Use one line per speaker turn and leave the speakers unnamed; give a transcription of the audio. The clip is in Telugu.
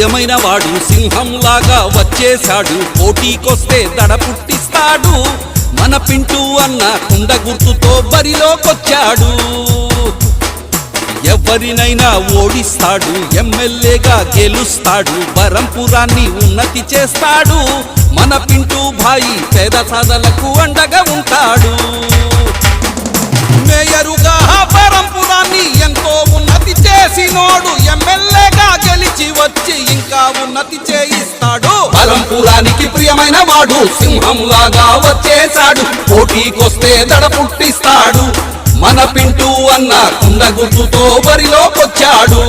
ప్రియమైన వాడు సింహంలాగా వచ్చేశాడు, పోటీకొస్తే దడ పుట్టిస్తాడు. మన పింటూ అన్న కుండ గుర్తుతో బరిలోకొచ్చాడు. ఎవరినైనా ఓడిస్తాడు, ఎమ్మెల్యేగా గెలుస్తాడు, బరంపురాన్ని ఉన్నతి చేస్తాడు. మన పింటూ భాయి పేద సాధలకు అండగా ఉంటాడు. మేయరుగా బరంపురాన్ని ఎంతో ఉన్నతి చేసినోడు, ఎమ్మెల్యేగా గెలిచి వచ్చి ఇంకా ఉన్నతి చేయిస్తాడు. బరంపురానికి ప్రియమైన వాడు సింహంలాగా వచ్చేశాడు, పోటీకొస్తే దడ పుట్టిస్తాడు. మన పింటూ అన్న కుండ గుర్తుతో బరిలోకొచ్చాడు.